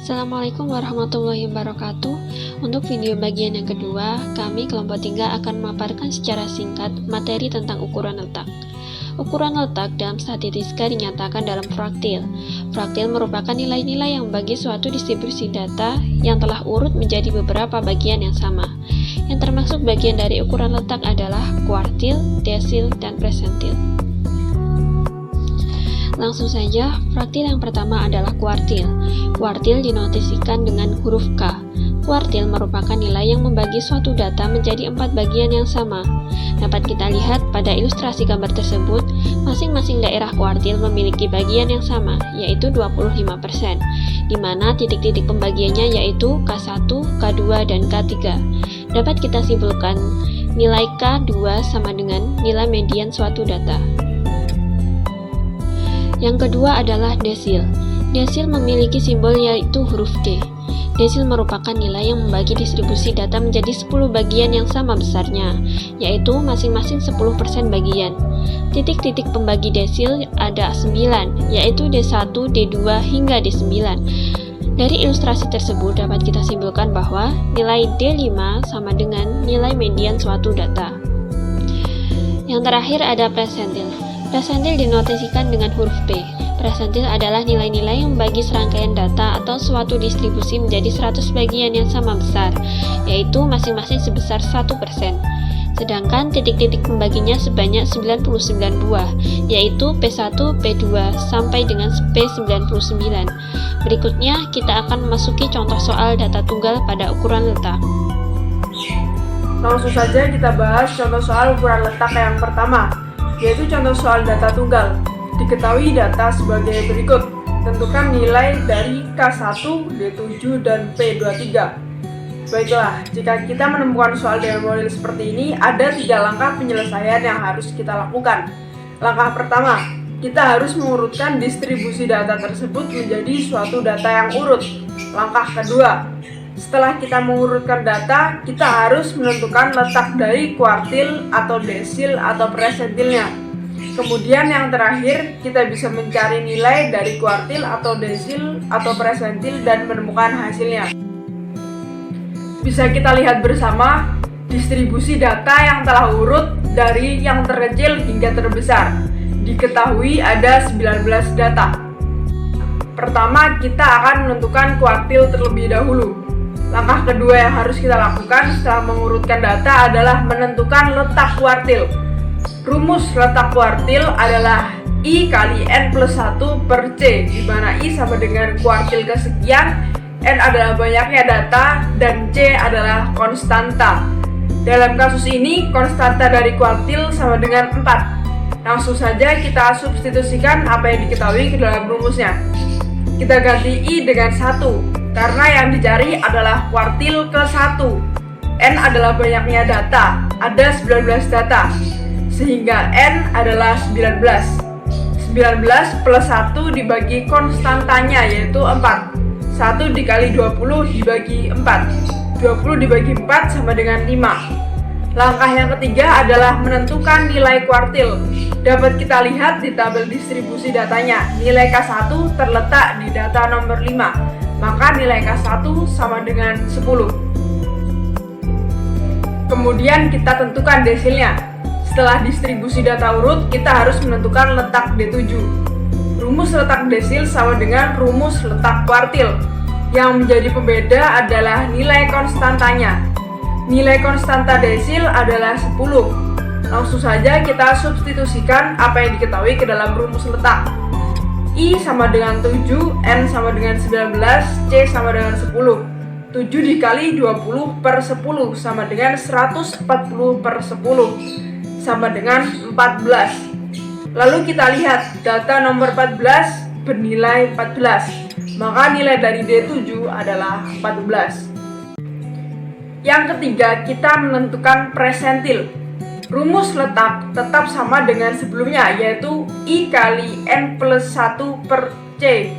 Assalamualaikum warahmatullahi wabarakatuh. Untuk video bagian yang kedua, kami kelompok 3 akan memaparkan secara singkat materi tentang ukuran letak. Ukuran letak dalam statistika dinyatakan dalam fraktil. Fraktil merupakan nilai-nilai yang membagi suatu distribusi data yang telah urut menjadi beberapa bagian yang sama. Yang termasuk bagian dari ukuran letak adalah kuartil, desil, dan persentil. Langsung saja, fraktil yang pertama adalah kuartil. Kuartil dinotasikan dengan huruf K. Kuartil merupakan nilai yang membagi suatu data menjadi 4 bagian yang sama. Dapat kita lihat pada ilustrasi gambar tersebut, masing-masing daerah kuartil memiliki bagian yang sama, yaitu 25%, di mana titik-titik pembagiannya yaitu K1, K2, dan K3. Dapat kita simpulkan, nilai K2 sama dengan nilai median suatu data. Yang kedua adalah desil. Desil memiliki simbol yaitu huruf D. Desil merupakan nilai yang membagi distribusi data menjadi 10 bagian yang sama besarnya, yaitu masing-masing 10% bagian. Titik-titik pembagi desil ada 9, yaitu D1, D2, hingga D9. Dari ilustrasi tersebut dapat kita simpulkan bahwa nilai D5 sama dengan nilai median suatu data. Yang terakhir ada persentil. Persentil dinotasikan dengan huruf P. Persentil adalah nilai-nilai yang membagi serangkaian data atau suatu distribusi menjadi 100 bagian yang sama besar, yaitu masing-masing sebesar 1%. Sedangkan titik-titik pembaginya sebanyak 99 buah, yaitu P1, P2, sampai dengan P99. Berikutnya, kita akan memasuki contoh soal data tunggal pada ukuran letak. Langsung saja kita bahas contoh soal ukuran letak yang pertama, yaitu contoh soal data tunggal. Diketahui data sebagai berikut. Tentukan nilai dari K1, D7, dan P23. Baiklah, jika kita menemukan soal dengan model seperti ini, ada 3 langkah penyelesaian yang harus kita lakukan. Langkah pertama, kita harus mengurutkan distribusi data tersebut menjadi suatu data yang urut. Langkah kedua, setelah kita mengurutkan data, kita harus menentukan letak dari kuartil atau desil atau persentilnya. Kemudian yang terakhir, kita bisa mencari nilai dari kuartil atau desil atau persentil dan menemukan hasilnya. Bisa kita lihat bersama distribusi data yang telah urut dari yang terkecil hingga terbesar. Diketahui ada 19 data. Pertama, kita akan menentukan kuartil terlebih dahulu. Langkah kedua yang harus kita lakukan setelah mengurutkan data adalah menentukan letak kuartil. Rumus letak kuartil adalah I kali N plus 1 per C, di mana I sama dengan kuartil kesekian, N adalah banyaknya data, dan C adalah konstanta. Dalam kasus ini, konstanta dari kuartil sama dengan 4. Langsung saja kita substitusikan apa yang diketahui ke dalam rumusnya. Kita ganti I dengan 1, karena yang dicari adalah kuartil ke-1. N adalah banyaknya data, ada 19 data. Sehingga N adalah 19. 19 plus 1 dibagi konstantanya yaitu 4. 1 dikali 20 dibagi 4. 20 dibagi 4 sama dengan 5. Langkah yang ketiga adalah menentukan nilai kuartil. Dapat kita lihat di tabel distribusi datanya. Nilai K1 terletak di data nomor 5. Maka nilai K1 sama dengan 10. Kemudian kita tentukan desilnya. Setelah distribusi data urut, kita harus menentukan letak D7. Rumus letak desil sama dengan rumus letak kuartil. Yang menjadi pembeda adalah nilai konstantanya. Nilai konstanta desil adalah 10. Langsung saja kita substitusikan apa yang diketahui ke dalam rumus letak. I sama dengan 7, N sama dengan 19, C sama dengan 10. 7 dikali 20 per 10 sama dengan 140 per 10. Sama dengan 14. Lalu kita lihat data nomor 14 bernilai 14. Maka nilai dari D7 adalah 14. Yang ketiga, kita menentukan persentil. Rumus letak tetap sama dengan sebelumnya, yaitu I kali N plus 1 per C.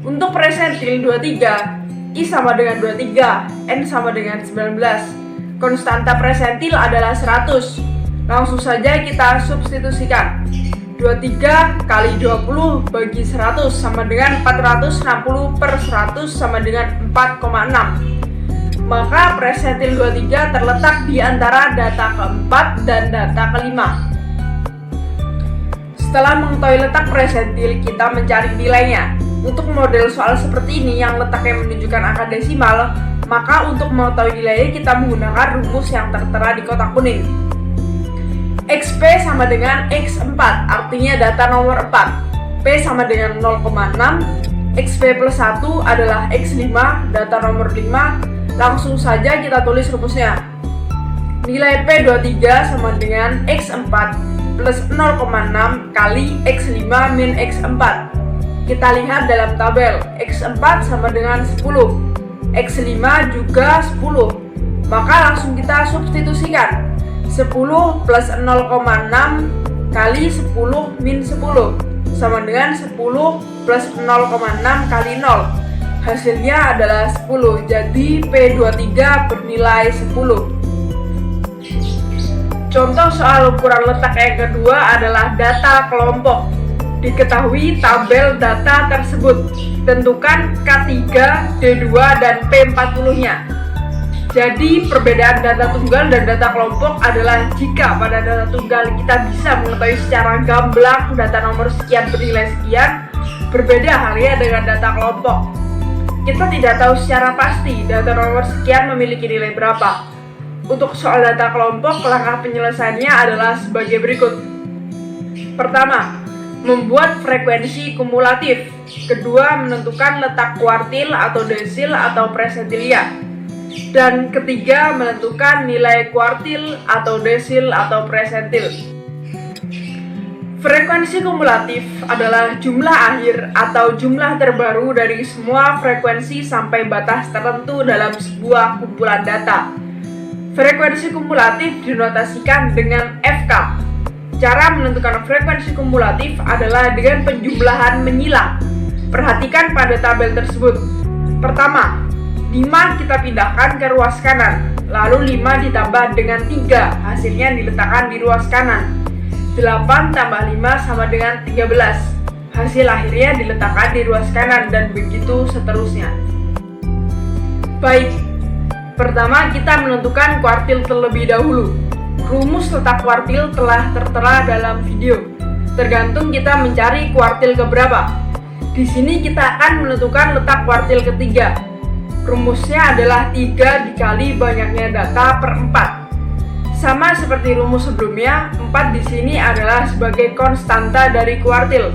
Untuk persentil 23, I sama dengan 23, N sama dengan 19. Konstanta persentil adalah 100. Langsung saja kita substitusikan. 23 kali 20 bagi 100 sama dengan 460 per 100 sama dengan 4,6. Maka presentil 23 terletak di antara data keempat dan data kelima. Setelah mengetahui letak presentil, kita mencari nilainya. Untuk model soal seperti ini yang letaknya menunjukkan angka desimal, maka untuk mengetahui nilainya kita menggunakan rumus yang tertera di kotak kuning. XP sama dengan X4, artinya data nomor 4. P sama dengan 0,6, XP plus 1 adalah X5, data nomor 5. Langsung saja kita tulis rumusnya. Nilai P23 sama dengan X4 plus 0,6 kali X5 min X4. Kita lihat dalam tabel, X4 sama dengan 10, X5 juga 10. Maka langsung kita substitusikan. 10 plus 0,6 kali 10 min 10 sama dengan 10 plus 0,6 kali 0. Hasilnya adalah 10, jadi P23 bernilai 10. Contoh soal ukuran letak yang kedua adalah data kelompok. Diketahui tabel data tersebut. Tentukan K3, D2, dan P40-nya. Jadi perbedaan data tunggal dan data kelompok adalah jika pada data tunggal kita bisa mengetahui secara gamblang data nomor sekian bernilai sekian, berbeda halnya dengan data kelompok. Kita tidak tahu secara pasti data nomor sekian memiliki nilai berapa. Untuk soal data kelompok, langkah penyelesaiannya adalah sebagai berikut. Pertama, membuat frekuensi kumulatif. Kedua, menentukan letak kuartil atau desil atau presentilia. Dan ketiga, menentukan nilai kuartil atau desil atau presentil. Frekuensi kumulatif adalah jumlah akhir atau jumlah terbaru dari semua frekuensi sampai batas tertentu dalam sebuah kumpulan data. Frekuensi kumulatif dinotasikan dengan FK. Cara menentukan frekuensi kumulatif adalah dengan penjumlahan menyilang. Perhatikan pada tabel tersebut. Pertama, 5 kita pindahkan ke ruas kanan, lalu 5 ditambah dengan 3, hasilnya diletakkan di ruas kanan. 8 tambah 5 sama dengan 13, hasil akhirnya diletakkan di ruas kanan, dan begitu seterusnya. Baik, pertama kita menentukan kuartil terlebih dahulu. Rumus letak kuartil telah tertera dalam video. Tergantung kita mencari kuartil keberapa. Di sini kita akan menentukan letak kuartil ketiga. Rumusnya adalah 3 dikali banyaknya data per 4. Sama seperti rumus sebelumnya, 4 di sini adalah sebagai konstanta dari kuartil.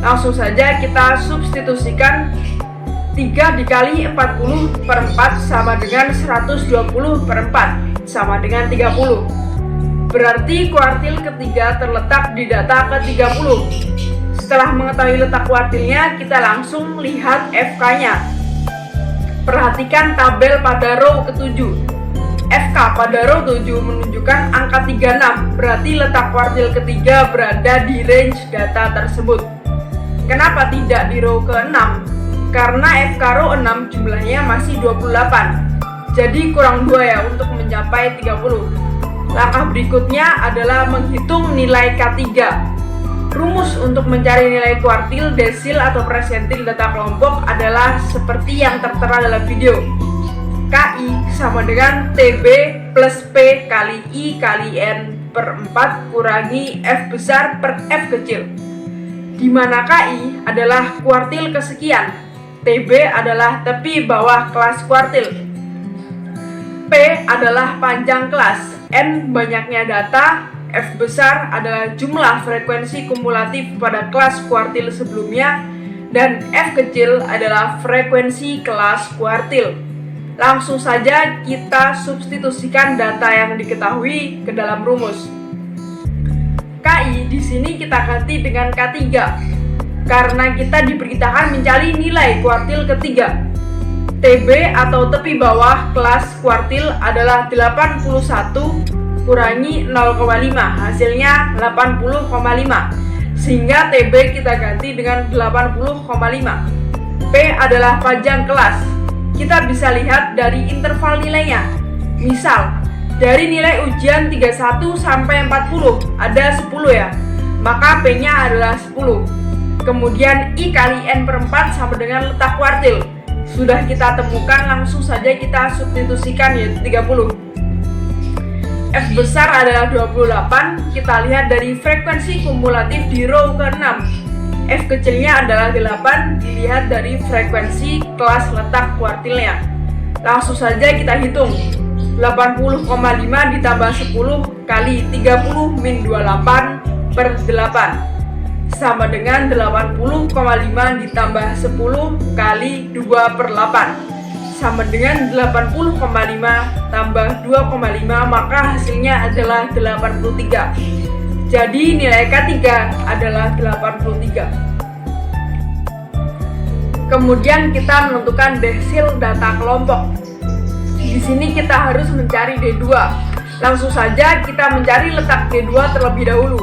Langsung saja kita substitusikan 3 dikali 40 per 4 sama dengan 120 per 4 sama dengan 30. Berarti kuartil ketiga terletak di data ke-30. Setelah mengetahui letak kuartilnya, kita langsung lihat FK-nya. Perhatikan tabel pada row ke-7. FK pada row 7 menunjukkan angka 36, berarti letak kuartil ketiga berada di range data tersebut. Kenapa tidak di row ke-6? Karena FK row 6 jumlahnya masih 28. Jadi kurang 2 ya untuk mencapai 30. Langkah berikutnya adalah menghitung nilai K3. Rumus untuk mencari nilai kuartil, desil, atau presentil data kelompok adalah seperti yang tertera dalam video. KI sama dengan TB plus P kali I kali N per 4 kurangi F besar per F kecil. Di mana KI adalah kuartil kesekian, TB adalah tepi bawah kelas kuartil, P adalah panjang kelas, N banyaknya data, F besar adalah jumlah frekuensi kumulatif pada kelas kuartil sebelumnya, dan F kecil adalah frekuensi kelas kuartil. Langsung saja kita substitusikan data yang diketahui ke dalam rumus. KI di sini kita ganti dengan K3 karena kita diberitakan mencari nilai kuartil ketiga. TB atau tepi bawah kelas kuartil adalah 81 kurangi 0,5, hasilnya 80,5, sehingga TB kita ganti dengan 80,5. P adalah panjang kelas. Kita bisa lihat dari interval nilainya. Misal, dari nilai ujian 31 sampai 40 ada 10 ya. maka P-nya adalah 10. Kemudian I kali N per 4 sama dengan letak kuartil. Sudah kita temukan, langsung saja kita substitusikan, yaitu 30. F besar adalah 28, kita lihat dari frekuensi kumulatif di row ke-6. F kecilnya adalah 8, dilihat dari frekuensi kelas letak kuartilnya. Langsung saja kita hitung. 80,5 ditambah 10 kali 30 min 28 per 8 sama dengan 80,5 ditambah 10 kali 2 per 8 sama dengan 80,5 tambah 2,5, maka hasilnya adalah 83. Jadi nilai K3 adalah 83. Kemudian kita menentukan desil data kelompok. Di sini kita harus mencari D2. Langsung saja kita mencari letak D2 terlebih dahulu.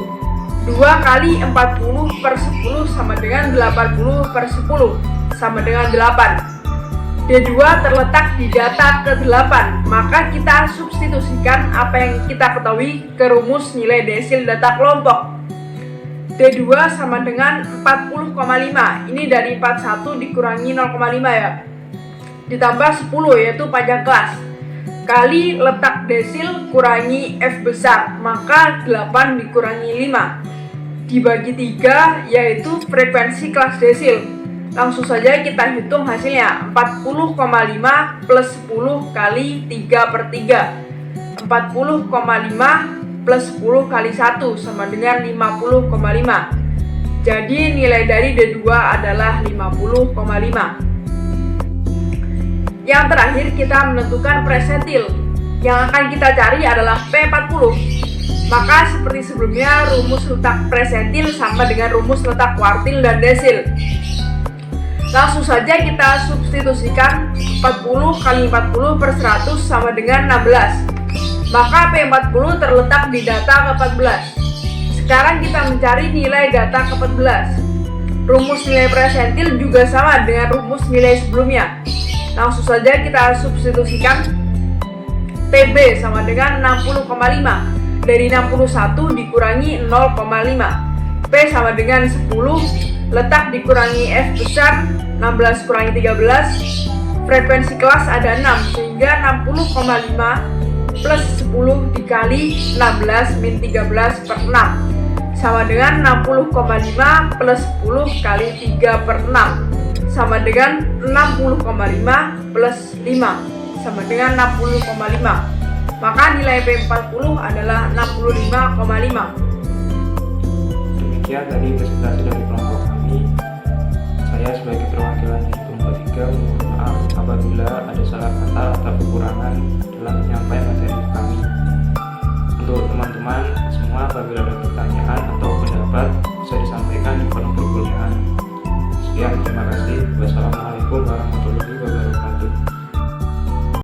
2 kali 40 per 10 sama dengan 80 per 10 sama dengan 8. D2 terletak di data ke-8, maka kita substitusikan apa yang kita ketahui ke rumus nilai desil data kelompok. D2 sama dengan 40,5. Ini dari 41 dikurangi 0,5 ya. Ditambah 10, yaitu panjang kelas, kali letak desil kurangi F besar, maka 8 dikurangi 5 dibagi 3, yaitu frekuensi kelas desil. Langsung saja kita hitung hasilnya. 40,5 plus 10 kali 3 per 3. 40,5 plus 10 kali 1 sama dengan 50,5. Jadi nilai dari D2 adalah 50,5. Yang terakhir kita menentukan presentil. Yang akan kita cari adalah P40. Maka seperti sebelumnya, rumus letak presentil sama dengan rumus letak kuartil dan desil. Langsung saja kita substitusikan. 40 kali 40 per 100 sama dengan 16. Maka P40 terletak di data ke-14. Sekarang kita mencari nilai data ke-14. Rumus nilai presentil juga sama dengan rumus nilai sebelumnya. Langsung saja kita substitusikan. TB sama dengan 60,5. Dari 61 dikurangi 0,5. P sama dengan 10. Letak dikurangi F besar, 16 kurangi 13. Frekuensi kelas ada 6, sehingga 60,5 plus 10 dikali 16 min 13 per 6 sama dengan 60,5 plus 10 kali 3 per 6 sama dengan 60,5 plus 5 sama dengan 60,5. Maka nilai P40 adalah 65,5. Demikian tadi presentasi dari kelompok kami. Saya sebagai perwakilan dari kelompok 3 mohon maaf apabila ada salah kata atau kekurangan dalam penyampaian materi kami. Untuk teman-teman semua, apabila ada pertanyaan atau pendapat bisa disampaikan di kolom perkuliahan. Sekian, terima kasih. Wassalamualaikum warahmatullahi wabarakatuh.